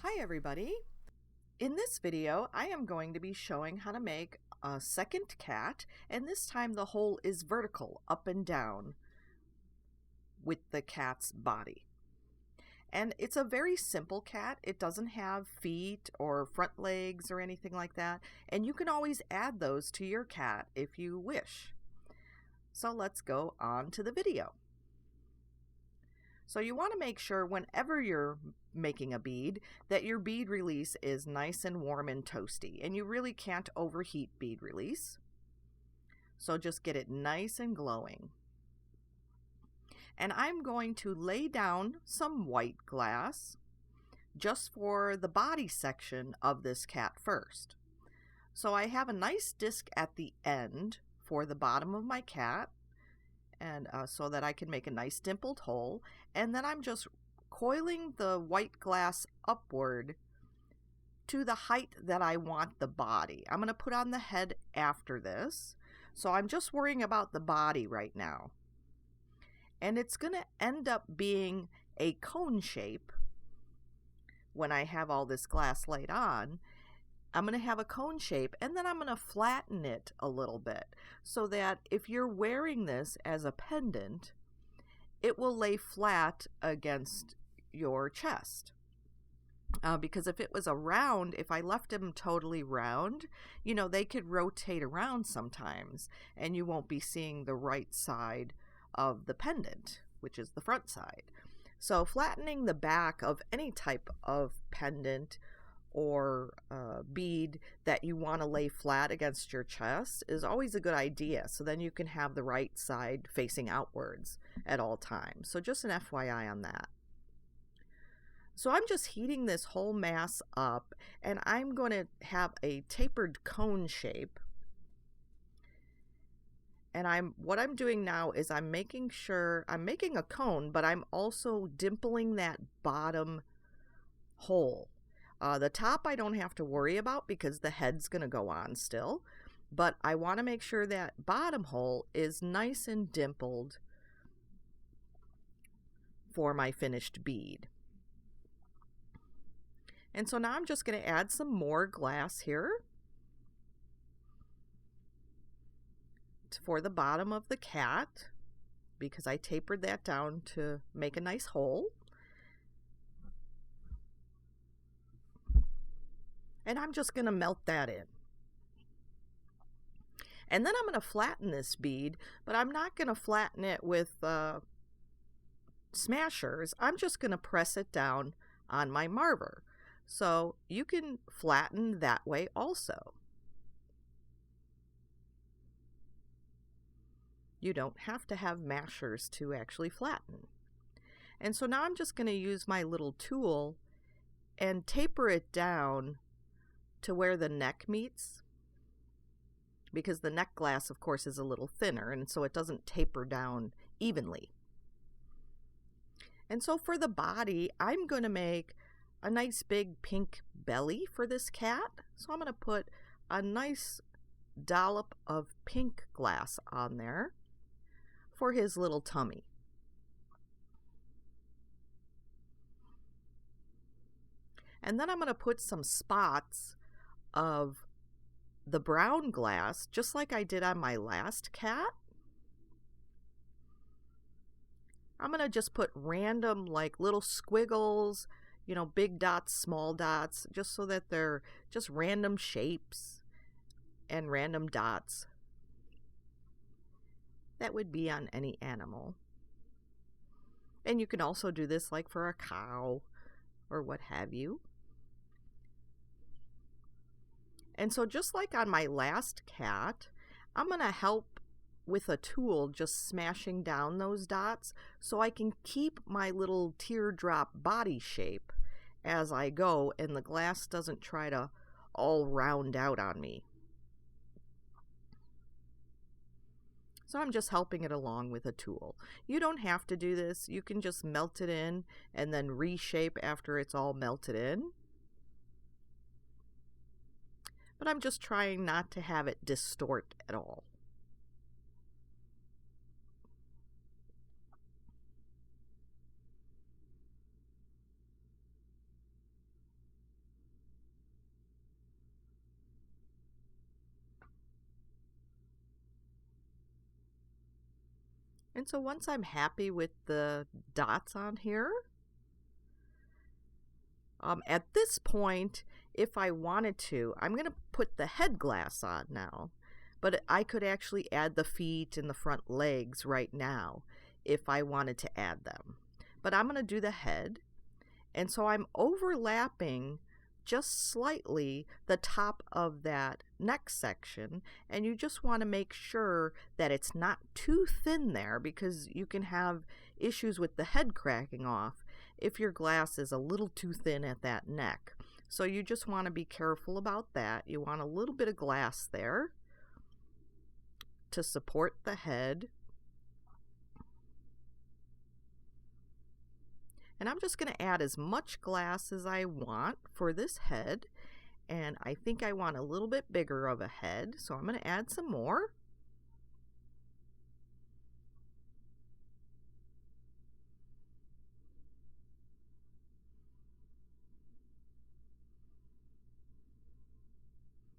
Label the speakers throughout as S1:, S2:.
S1: Hi everybody! In this video I am going to be showing how to make a second cat, and this time the hole is vertical, up and down with the cat's body. And it's a very simple cat. It doesn't have feet or front legs or anything like that, and you can always add those to your cat if you wish. So let's go on to the video. So you want to make sure whenever you're making a bead that your bead release is nice and warm and toasty, and you really can't overheat bead release. So just get it nice and glowing. And I'm going to lay down some white glass just for the body section of this cat first. So I have a nice disc at the end for the bottom of my cat, and so that I can make a nice dimpled hole, and then I'm just coiling the white glass upward to the height that I want the body. I'm going to put on the head after this, so I'm just worrying about the body right now. And it's going to end up being a cone shape when I have all this glass laid on. I'm going to have a cone shape, and then I'm going to flatten it a little bit so that if you're wearing this as a pendant, it will lay flat against your chest. Because if it was a round, if I left them totally round, you know, they could rotate around sometimes and you won't be seeing the right side of the pendant, which is the front side. So flattening the back of any type of pendant or bead that you want to lay flat against your chest is always a good idea, so then you can have the right side facing outwards at all times. So just an FYI on that. So I'm just heating this whole mass up, and I'm going to have a tapered cone shape. And what I'm doing now is I'm making sure I'm making a cone, but I'm also dimpling that bottom hole. The top I don't have to worry about because the head's going to go on still, but I want to make sure that bottom hole is nice and dimpled for my finished bead. And so now I'm just going to add some more glass here for the bottom of the cat because I tapered that down to make a nice hole. And I'm just going to melt that in. And then I'm going to flatten this bead, but I'm not going to flatten it with smashers. I'm just going to press it down on my marver. So you can flatten that way also. You don't have to have mashers to actually flatten. And so now I'm just going to use my little tool and taper it down to where the neck meets, because the neck glass of course is a little thinner, and so it doesn't taper down evenly. And so for the body, I'm going to make a nice big pink belly for this cat. So I'm going to put a nice dollop of pink glass on there for his little tummy. And then I'm going to put some spots of the brown glass, just like I did on my last cat. I'm going to just put random like little squiggles, you know, big dots, small dots, just so that they're just random shapes and random dots that would be on any animal. And you can also do this like for a cow or what have you. And so just like on my last cat, I'm going to help with a tool just smashing down those dots so I can keep my little teardrop body shape as I go and the glass doesn't try to all round out on me. So I'm just helping it along with a tool. You don't have to do this. You can just melt it in and then reshape after it's all melted in. But I'm just trying not to have it distort at all. And so once I'm happy with the dots on here, at this point, if I wanted to, I'm going to put the head glass on now. But I could actually add the feet and the front legs right now if I wanted to add them. But I'm going to do the head. And so I'm overlapping just slightly the top of that neck section, and you just want to make sure that it's not too thin there, because you can have issues with the head cracking off if your glass is a little too thin at that neck. So you just want to be careful about that. You want a little bit of glass there to support the head. And I'm just going to add as much glass as I want for this head. And I think I want a little bit bigger of a head, so I'm going to add some more.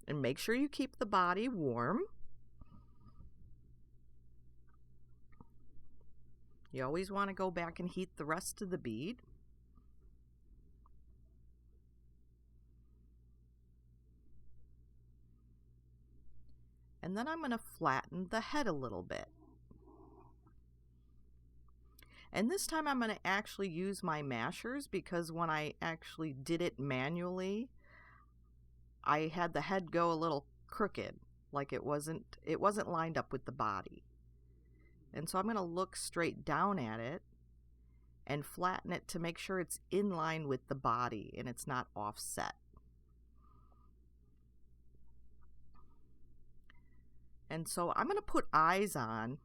S1: And make sure you keep the body warm. You always want to go back and heat the rest of the bead. And then I'm going to flatten the head a little bit. And this time I'm going to actually use my mashers, because when I actually did it manually, I had the head go a little crooked, like it wasn't lined up with the body. And so I'm going to look straight down at it and flatten it to make sure it's in line with the body and it's not offset. And so I'm going to put eyes on,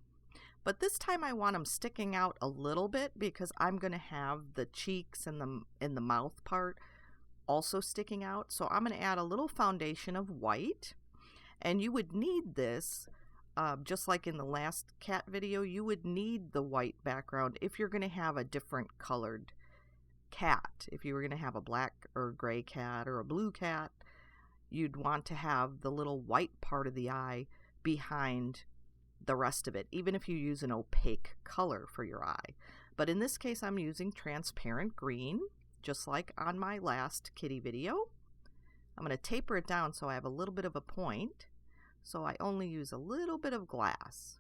S1: but this time I want them sticking out a little bit, because I'm going to have the cheeks and the mouth part also sticking out. So I'm going to add a little foundation of white, and you would need this just like in the last cat video. You would need the white background if you're going to have a different colored cat. If you were going to have a black or gray cat or a blue cat, you'd want to have the little white part of the eye behind the rest of it, even if you use an opaque color for your eye. But in this case, I'm using transparent green, just like on my last kitty video. I'm going to taper it down so I have a little bit of a point. So I only use a little bit of glass.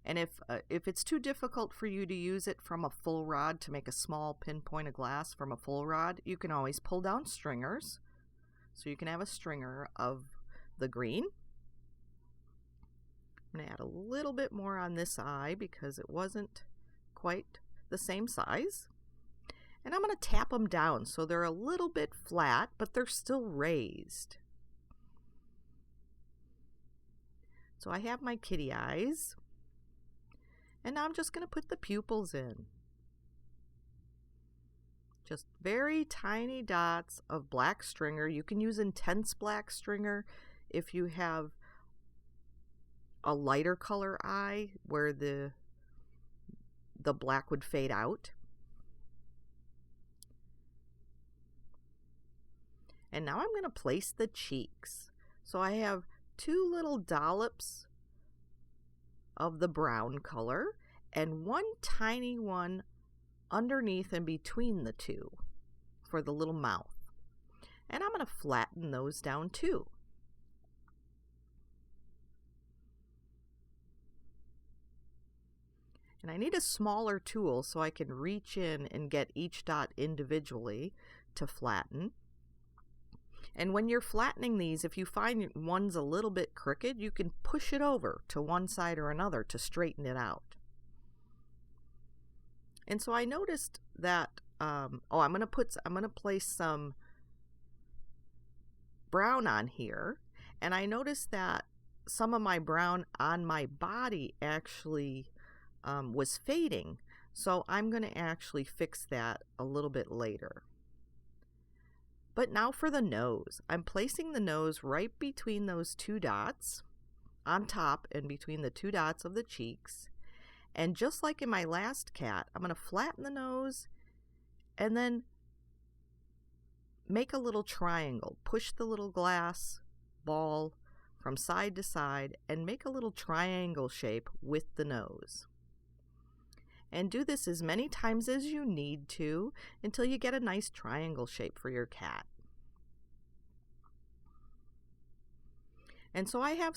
S1: And if it's too difficult for you to use it from a full rod, to make a small pinpoint of glass from a full rod, you can always pull down stringers. So you can have a stringer of the green. I'm going to add a little bit more on this eye because it wasn't quite the same size. And I'm going to tap them down so they're a little bit flat, but they're still raised. So I have my kitty eyes, and now I'm just going to put the pupils in. Just very tiny dots of black stringer. You can use intense black stringer if you have a lighter color eye where the black would fade out. And now I'm going to place the cheeks. So I have 2 little dollops of the brown color and 1 tiny one underneath and between the 2 for the little mouth. And I'm going to flatten those down too. And I need a smaller tool so I can reach in and get each dot individually to flatten. And when you're flattening these, if you find one's a little bit crooked, you can push it over to one side or another to straighten it out. And so I noticed that, I'm going to place some brown on here, and I noticed that some of my brown on my body actually was fading. So I'm going to actually fix that a little bit later. But now for the nose. I'm placing the nose right between those 2 dots on top and between the 2 dots of the cheeks. And just like in my last cat, I'm going to flatten the nose and then make a little triangle. Push the little glass ball from side to side and make a little triangle shape with the nose. And do this as many times as you need to until you get a nice triangle shape for your cat. And so I have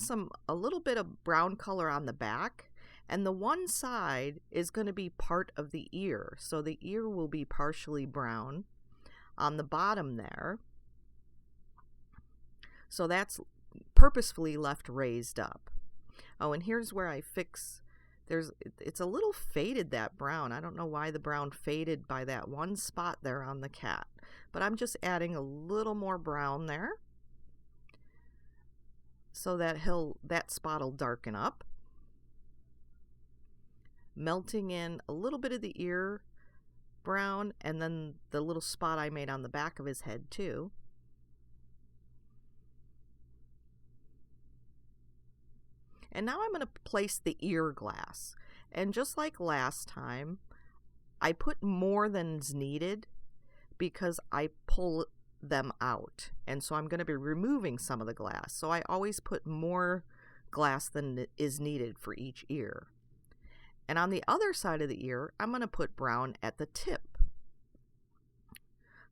S1: a little bit of brown color on the back, and the one side is going to be part of the ear. So the ear will be partially brown on the bottom there. So that's purposefully left raised up. Oh, and here's where I fix, it's a little faded, that brown. I don't know why the brown faded by that one spot there on the cat, but I'm just adding a little more brown there so that that spot will darken up. Melting in a little bit of the ear brown and then the little spot I made on the back of his head too. And now I'm going to place the ear glass. And just like last time, I put more than's needed because I pull them out. And so I'm going to be removing some of the glass. So I always put more glass than is needed for each ear. And on the other side of the ear, I'm going to put brown at the tip.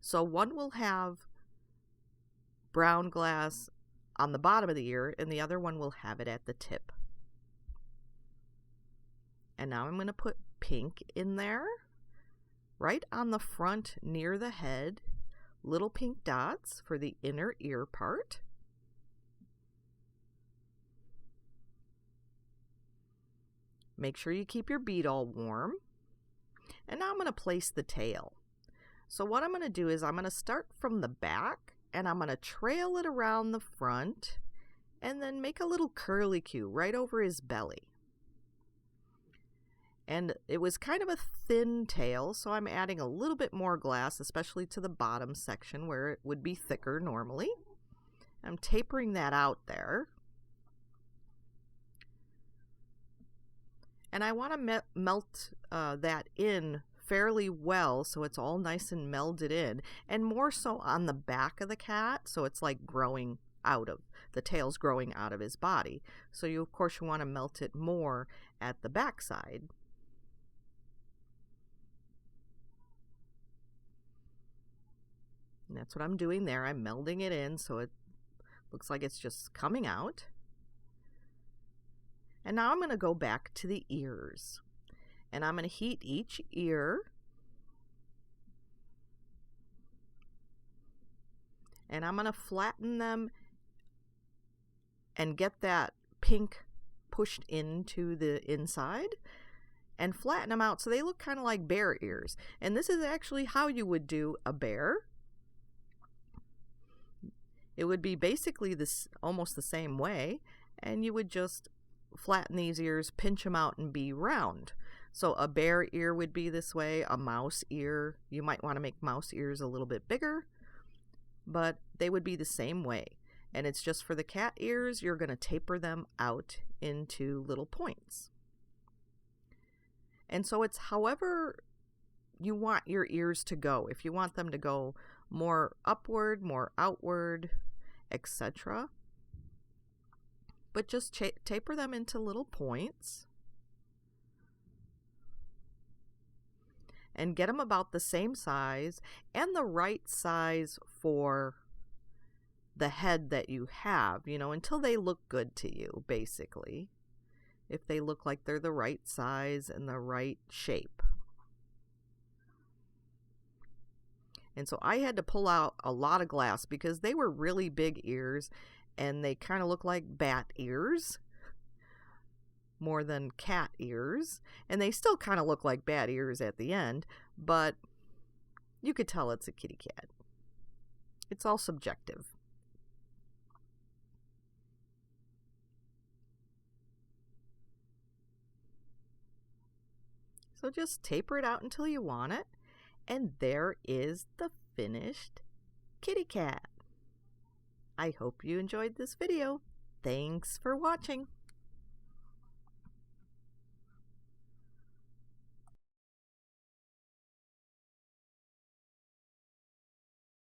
S1: So one will have brown glass on the bottom of the ear, and the other one will have it at the tip. And now I'm going to put pink in there, right on the front near the head, little pink dots for the inner ear part. Make sure you keep your bead all warm. And now I'm going to place the tail. So what I'm going to do is I'm going to start from the back, and I'm going to trail it around the front and then make a little curlicue right over his belly. And it was kind of a thin tail, so I'm adding a little bit more glass, especially to the bottom section where it would be thicker normally. I'm tapering that out there. And I want to melt that in fairly well so it's all nice and melded in, and more so on the back of the cat, so it's like growing out of, the tail's growing out of his body. So of course you want to melt it more at the back side. And that's what I'm doing there. I'm melding it in so it looks like it's just coming out. And now I'm going to go back to the ears. And I'm going to heat each ear. And I'm going to flatten them and get that pink pushed into the inside. And flatten them out so they look kind of like bear ears. And this is actually how you would do a bear. It would be basically this almost the same way. And you would just flatten these ears, pinch them out, and be round. So a bear ear would be this way, a mouse ear. You might want to make mouse ears a little bit bigger, but they would be the same way. And it's just for the cat ears, you're going to taper them out into little points. And so it's however you want your ears to go. If you want them to go more upward, more outward, etc. But just taper them into little points. And get them about the same size and the right size for the head that you have, you know, until they look good to you, basically. If they look like they're the right size and the right shape. And so I had to pull out a lot of glass because they were really big ears and they kind of look like bat ears more than cat ears, and they still kind of look like bat ears at the end, but you could tell it's a kitty cat. It's all subjective. So just taper it out until you want it, and there is the finished kitty cat. I hope you enjoyed this video. Thanks for watching.